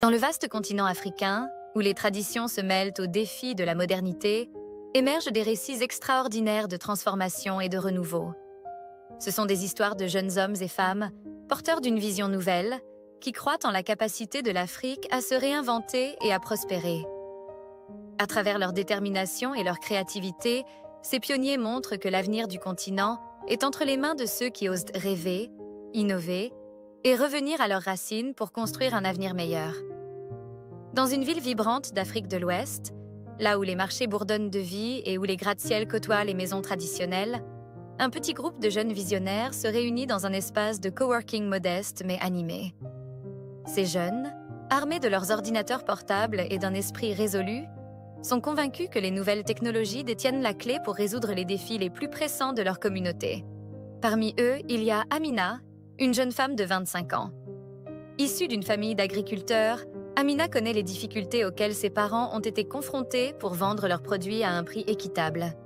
Dans le vaste continent africain, où les traditions se mêlent aux défis de la modernité, émergent des récits extraordinaires de transformation et de renouveau. Ce sont des histoires de jeunes hommes et femmes, porteurs d'une vision nouvelle, qui croient en la capacité de l'Afrique à se réinventer et à prospérer. À travers leur détermination et leur créativité, ces pionniers montrent que l'avenir du continent est entre les mains de ceux qui osent rêver, innover et revenir à leurs racines pour construire un avenir meilleur. Dans une ville vibrante d'Afrique de l'Ouest, là où les marchés bourdonnent de vie et où les gratte-ciels côtoient les maisons traditionnelles, un petit groupe de jeunes visionnaires se réunit dans un espace de coworking modeste mais animé. Ces jeunes, armés de leurs ordinateurs portables et d'un esprit résolu, sont convaincus que les nouvelles technologies détiennent la clé pour résoudre les défis les plus pressants de leur communauté. Parmi eux, il y a Amina, une jeune femme de 25 ans. Issue d'une famille d'agriculteurs, Amina connaît les difficultés auxquelles ses parents ont été confrontés pour vendre leurs produits à un prix équitable.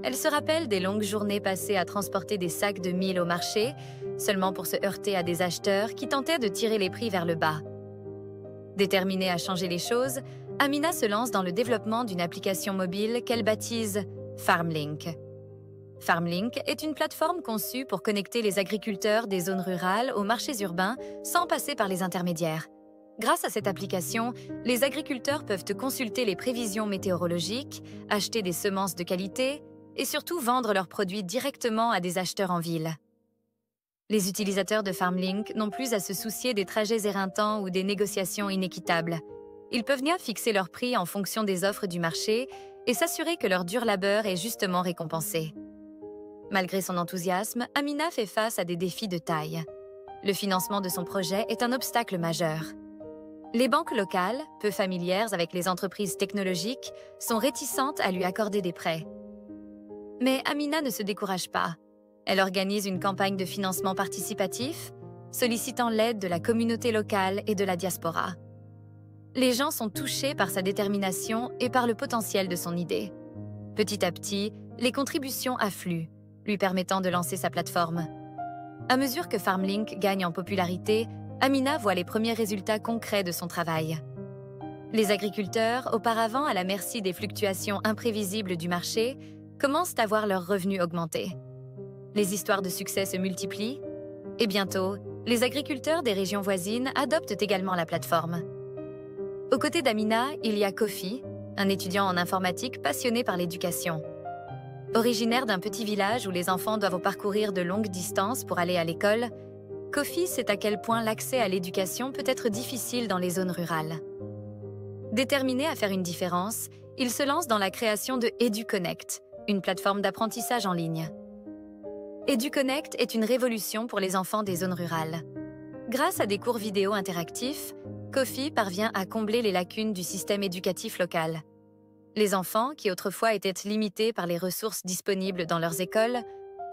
Elle se rappelle des longues journées passées à transporter des sacs de mil au marché, seulement pour se heurter à des acheteurs qui tentaient de tirer les prix vers le bas. Déterminée à changer les choses, Amina se lance dans le développement d'une application mobile qu'elle baptise FarmLink. FarmLink est une plateforme conçue pour connecter les agriculteurs des zones rurales aux marchés urbains sans passer par les intermédiaires. Grâce à cette application, les agriculteurs peuvent consulter les prévisions météorologiques, acheter des semences de qualité et surtout vendre leurs produits directement à des acheteurs en ville. Les utilisateurs de FarmLink n'ont plus à se soucier des trajets éreintants ou des négociations inéquitables. Ils peuvent bien fixer leur prix en fonction des offres du marché et s'assurer que leur dur labeur est justement récompensé. Malgré son enthousiasme, Amina fait face à des défis de taille. Le financement de son projet est un obstacle majeur. Les banques locales, peu familières avec les entreprises technologiques, sont réticentes à lui accorder des prêts. Mais Amina ne se décourage pas. Elle organise une campagne de financement participatif, sollicitant l'aide de la communauté locale et de la diaspora. Les gens sont touchés par sa détermination et par le potentiel de son idée. Petit à petit, les contributions affluent, lui permettant de lancer sa plateforme. À mesure que FarmLink gagne en popularité, Amina voit les premiers résultats concrets de son travail. Les agriculteurs, auparavant à la merci des fluctuations imprévisibles du marché, commencent à voir leurs revenus augmenter. Les histoires de succès se multiplient et bientôt, les agriculteurs des régions voisines adoptent également la plateforme. Aux côtés d'Amina, il y a Kofi, un étudiant en informatique passionné par l'éducation. Originaire d'un petit village où les enfants doivent parcourir de longues distances pour aller à l'école, Kofi sait à quel point l'accès à l'éducation peut être difficile dans les zones rurales. Déterminé à faire une différence, il se lance dans la création de EduConnect, une plateforme d'apprentissage en ligne. EduConnect est une révolution pour les enfants des zones rurales. Grâce à des cours vidéo interactifs, Kofi parvient à combler les lacunes du système éducatif local. Les enfants, qui autrefois étaient limités par les ressources disponibles dans leurs écoles,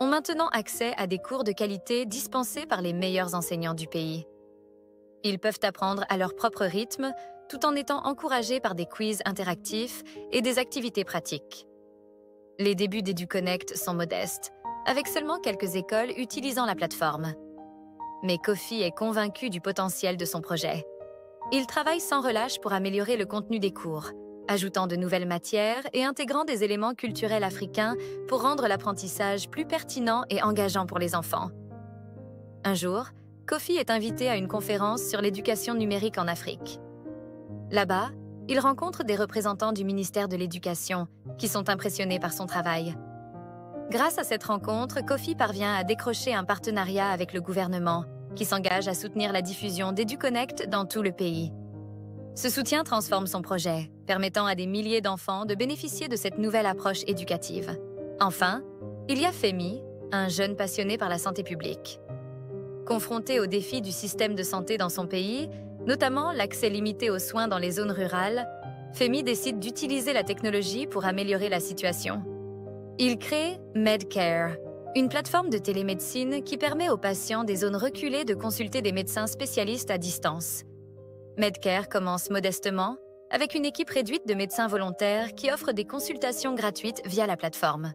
ont maintenant accès à des cours de qualité dispensés par les meilleurs enseignants du pays. Ils peuvent apprendre à leur propre rythme, tout en étant encouragés par des quiz interactifs et des activités pratiques. Les débuts d'EduConnect sont modestes, avec seulement quelques écoles utilisant la plateforme. Mais Kofi est convaincu du potentiel de son projet. Il travaille sans relâche pour améliorer le contenu des cours, ajoutant de nouvelles matières et intégrant des éléments culturels africains pour rendre l'apprentissage plus pertinent et engageant pour les enfants. Un jour, Kofi est invité à une conférence sur l'éducation numérique en Afrique. Là-bas, il rencontre des représentants du ministère de l'Éducation qui sont impressionnés par son travail. Grâce à cette rencontre, Kofi parvient à décrocher un partenariat avec le gouvernement qui s'engage à soutenir la diffusion d'EduConnect dans tout le pays. Ce soutien transforme son projet, permettant à des milliers d'enfants de bénéficier de cette nouvelle approche éducative. Enfin, il y a Femi, un jeune passionné par la santé publique. Confronté aux défis du système de santé dans son pays, notamment l'accès limité aux soins dans les zones rurales, Femi décide d'utiliser la technologie pour améliorer la situation. Il crée MedCare, une plateforme de télémédecine qui permet aux patients des zones reculées de consulter des médecins spécialistes à distance. MedCare commence modestement, avec une équipe réduite de médecins volontaires qui offrent des consultations gratuites via la plateforme.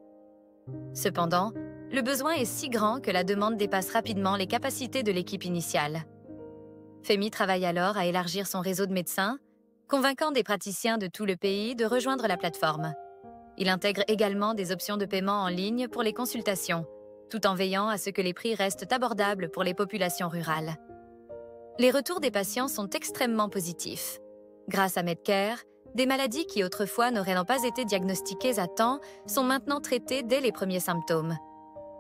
Cependant, le besoin est si grand que la demande dépasse rapidement les capacités de l'équipe initiale. Femi travaille alors à élargir son réseau de médecins, convainquant des praticiens de tout le pays de rejoindre la plateforme. Il intègre également des options de paiement en ligne pour les consultations, tout en veillant à ce que les prix restent abordables pour les populations rurales. Les retours des patients sont extrêmement positifs. Grâce à Medcare, des maladies qui autrefois n'auraient pas été diagnostiquées à temps sont maintenant traitées dès les premiers symptômes.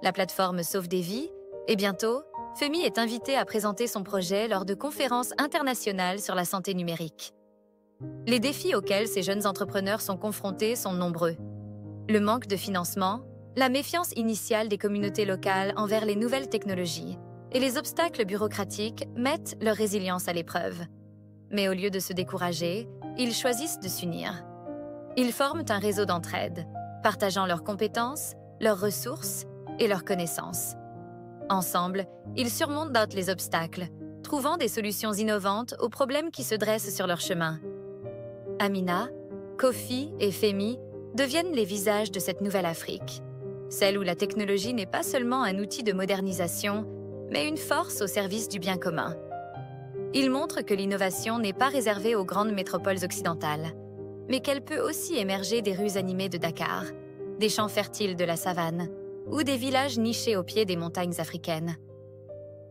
La plateforme sauve des vies et bientôt, Femi est invité à présenter son projet lors de conférences internationales sur la santé numérique. Les défis auxquels ces jeunes entrepreneurs sont confrontés sont nombreux. Le manque de financement, la méfiance initiale des communautés locales envers les nouvelles technologies et les obstacles bureaucratiques mettent leur résilience à l'épreuve. Mais au lieu de se décourager, ils choisissent de s'unir. Ils forment un réseau d'entraide, partageant leurs compétences, leurs ressources et leurs connaissances. Ensemble, ils surmontent les obstacles, trouvant des solutions innovantes aux problèmes qui se dressent sur leur chemin. Amina, Kofi et Femi deviennent les visages de cette nouvelle Afrique, celle où la technologie n'est pas seulement un outil de modernisation, mais une force au service du bien commun. Ils montrent que l'innovation n'est pas réservée aux grandes métropoles occidentales, mais qu'elle peut aussi émerger des rues animées de Dakar, des champs fertiles de la savane ou des villages nichés au pied des montagnes africaines.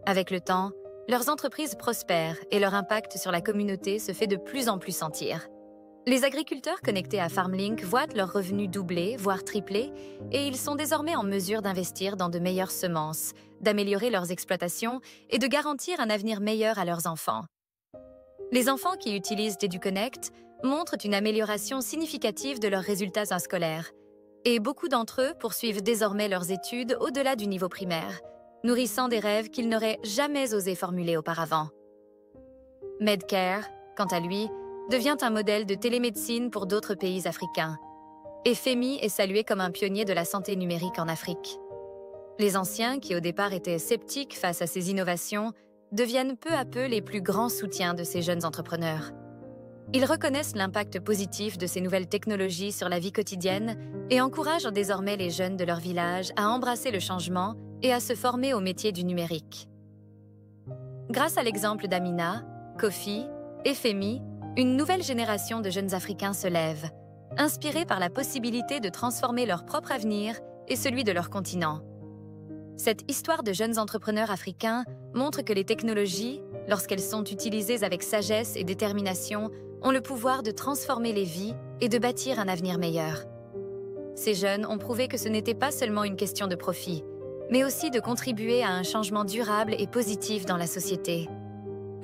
Avec le temps, leurs entreprises prospèrent et leur impact sur la communauté se fait de plus en plus sentir. Les agriculteurs connectés à FarmLink voient leurs revenus doubler, voire tripler, et ils sont désormais en mesure d'investir dans de meilleures semences, d'améliorer leurs exploitations et de garantir un avenir meilleur à leurs enfants. Les enfants qui utilisent EduConnect montrent une amélioration significative de leurs résultats scolaires, et beaucoup d'entre eux poursuivent désormais leurs études au-delà du niveau primaire, nourrissant des rêves qu'ils n'auraient jamais osé formuler auparavant. Medcare, quant à lui, devient un modèle de télémédecine pour d'autres pays africains. Et Femi est salué comme un pionnier de la santé numérique en Afrique. Les anciens, qui au départ étaient sceptiques face à ces innovations, deviennent peu à peu les plus grands soutiens de ces jeunes entrepreneurs. Ils reconnaissent l'impact positif de ces nouvelles technologies sur la vie quotidienne et encouragent désormais les jeunes de leur village à embrasser le changement et à se former au métier du numérique. Grâce à l'exemple d'Amina, Kofi et Femi, une nouvelle génération de jeunes Africains se lève, inspirés par la possibilité de transformer leur propre avenir et celui de leur continent. Cette histoire de jeunes entrepreneurs africains montre que les technologies, lorsqu'elles sont utilisées avec sagesse et détermination, ont le pouvoir de transformer les vies et de bâtir un avenir meilleur. Ces jeunes ont prouvé que ce n'était pas seulement une question de profit, mais aussi de contribuer à un changement durable et positif dans la société.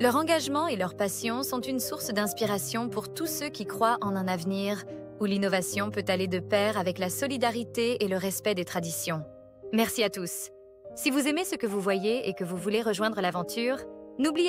Leur engagement et leur passion sont une source d'inspiration pour tous ceux qui croient en un avenir où l'innovation peut aller de pair avec la solidarité et le respect des traditions. Merci à tous. Si vous aimez ce que vous voyez et que vous voulez rejoindre l'aventure, n'oubliez